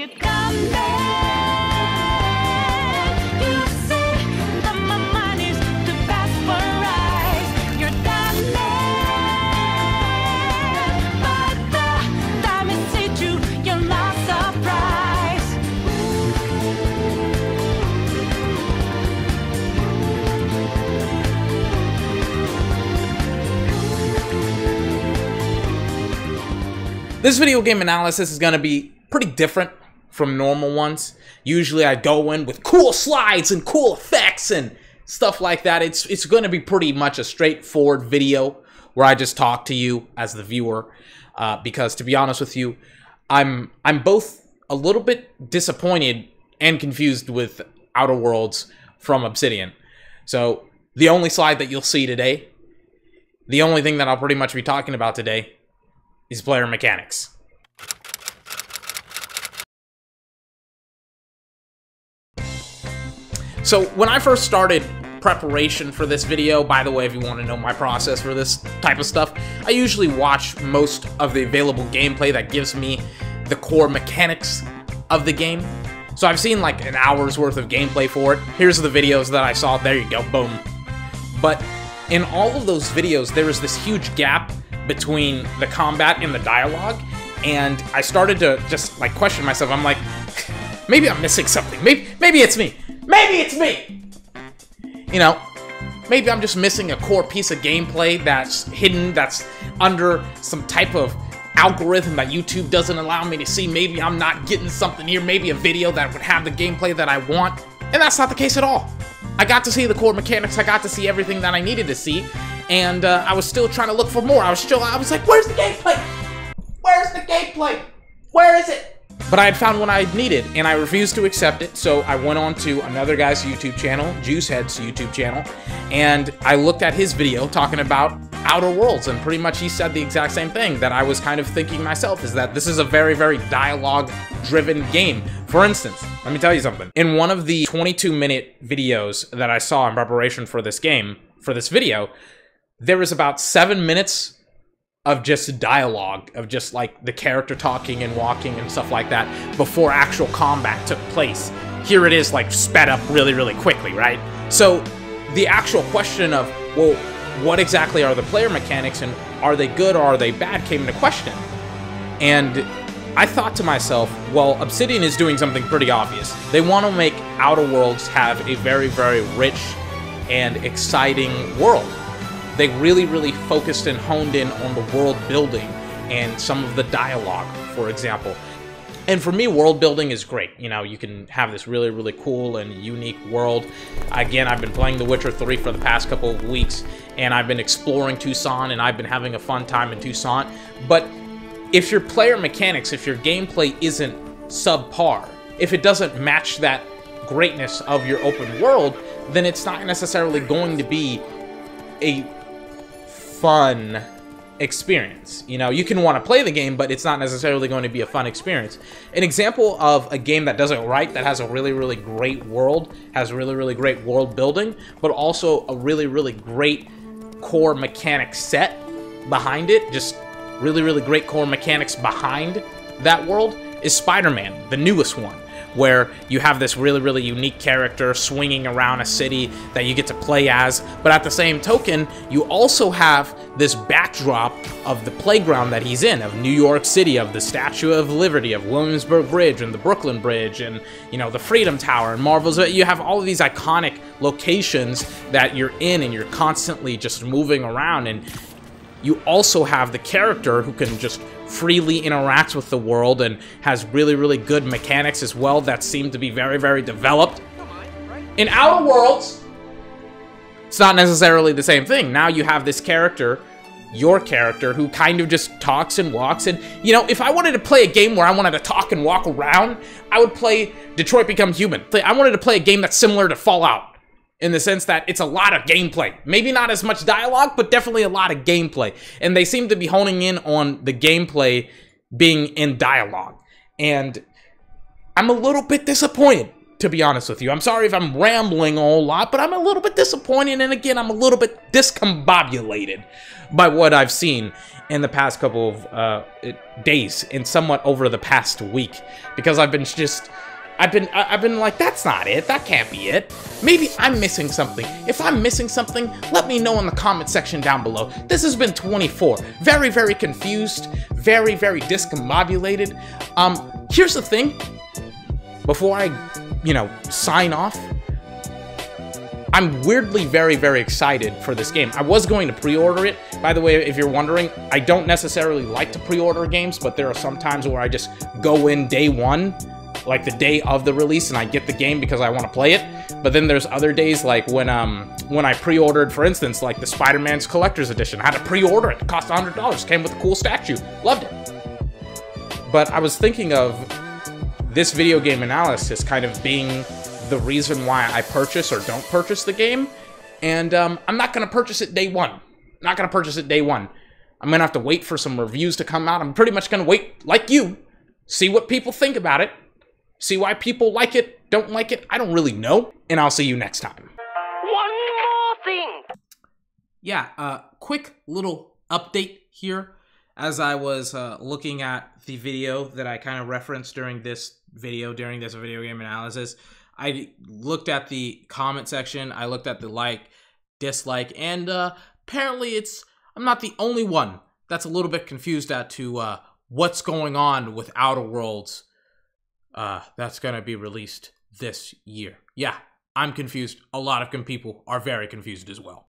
you done that? You say that my mind is too fast for eyes. You're done that. But the time is say true, you're not surprised. This video game analysis is going to be pretty different from normal ones. Usually I go in with cool slides and cool effects and stuff like that. It's going to be pretty much a straightforward video where I just talk to you as the viewer. Because to be honest with you, I'm both a little bit disappointed and confused with Outer Worlds from Obsidian. So the only slide that you'll see today, the only thing that I'll pretty much be talking about today, is player mechanics. So when I first started preparation for this video, by the way, if you want to know my process for this type of stuff, I usually watch most of the available gameplay that gives me the core mechanics of the game. So I've seen like an hour's worth of gameplay for it. Here's the videos that I saw. There you go, boom. But in all of those videos, there was this huge gap between the combat and the dialogue, and I started to just like question myself. I'm like, maybe I'm missing something. Maybe it's me. Maybe it's me. You know, maybe I'm just missing a core piece of gameplay that's hidden, that's under some type of algorithm that YouTube doesn't allow me to see. Maybe I'm not getting something here. Maybe a video that would have the gameplay that I want, and that's not the case at all. I got to see the core mechanics. I got to see everything that I needed to see. And I was still trying to look for more. I was like, where's the gameplay? Where's the gameplay? Where is it? But I had found what I needed, and I refused to accept it, so I went on to another guy's YouTube channel, Juicehead's YouTube channel, and I looked at his video talking about Outer Worlds, and pretty much he said the exact same thing that I was kind of thinking myself, is that this is a very, very dialogue-driven game. For instance, let me tell you something. In one of the 22-minute videos that I saw in preparation for this game, for this video, there was about 7 minutes of just dialogue, of just like the character talking and walking and stuff like that before actual combat took place. Here it is like sped up really, really quickly, right? So the actual question of, well, what exactly are the player mechanics and are they good or are they bad came into question. And I thought to myself, well, Obsidian is doing something pretty obvious. They want to make Outer Worlds have a very, very rich and exciting world. They really, really focused and honed in on the world building and some of the dialogue, for example. And for me, world building is great. You know, you can have this really, really cool and unique world. Again, I've been playing The Witcher 3 for the past couple of weeks, and I've been exploring Tucson, and I've been having a fun time in Tucson. But if your player mechanics, if your gameplay isn't subpar, if it doesn't match that greatness of your open world, then it's not necessarily going to be a fun experience. You know, you can want to play the game, but it's not necessarily going to be a fun experience. An example of a game that does it right, that has a really, really great world, has really, really great world building, but also a really, really great core mechanic set behind it, just really, really great core mechanics behind that world, is Spider-Man, the newest one, where you have this really, really unique character swinging around a city that you get to play as, but at the same token, you also have this backdrop of the playground that he's in, of New York City, of the Statue of Liberty, of Williamsburg Bridge, and the Brooklyn Bridge, and, you know, the Freedom Tower, and Marvel's. You have all of these iconic locations that you're in, and you're constantly just moving around, and you also have the character who can just freely interact with the world and has really, really good mechanics as well that seem to be very, very developed. In Outer Worlds, it's not necessarily the same thing. Now you have this character, your character, who kind of just talks and walks. And, you know, if I wanted to play a game where I wanted to talk and walk around, I would play Detroit Become Human. I wanted to play a game that's similar to Fallout, in the sense that it's a lot of gameplay. Maybe not as much dialogue, but definitely a lot of gameplay. And they seem to be honing in on the gameplay being in dialogue. And I'm a little bit disappointed, to be honest with you. I'm sorry if I'm rambling a whole lot, but I'm a little bit disappointed, and again, I'm a little bit discombobulated by what I've seen in the past couple of days, and somewhat over the past week, because I've been like, that's not it, that can't be it. Maybe I'm missing something. If I'm missing something, let me know in the comment section down below. This has been 24. Very, very confused, very, very discombobulated. Here's the thing. Before I, sign off, I'm weirdly very, very excited for this game. I was going to pre-order it. By the way, if you're wondering, I don't necessarily like to pre-order games, but there are some times where I just go in day one, like the day of the release, and I get the game because I want to play it. But then there's other days, like when I pre-ordered, for instance, like the Spider-Man's Collector's Edition. I had to pre-order it. It cost $100. Came with a cool statue. Loved it. But I was thinking of this video game analysis kind of being the reason why I purchase or don't purchase the game. And I'm not going to purchase it day one. Not going to purchase it day one. I'm going to have to wait for some reviews to come out. I'm pretty much going to wait, like you, see what people think about it. See why people like it, don't like it. I don't really know. And I'll see you next time. One more thing. Yeah, quick little update here. As I was looking at the video that I kind of referenced during this video game analysis, I looked at the comment section, I looked at the like, dislike, and apparently I'm not the only one that's a little bit confused as to what's going on with Outer Worlds that's going to be released this year. Yeah, I'm confused. A lot of people are very confused as well.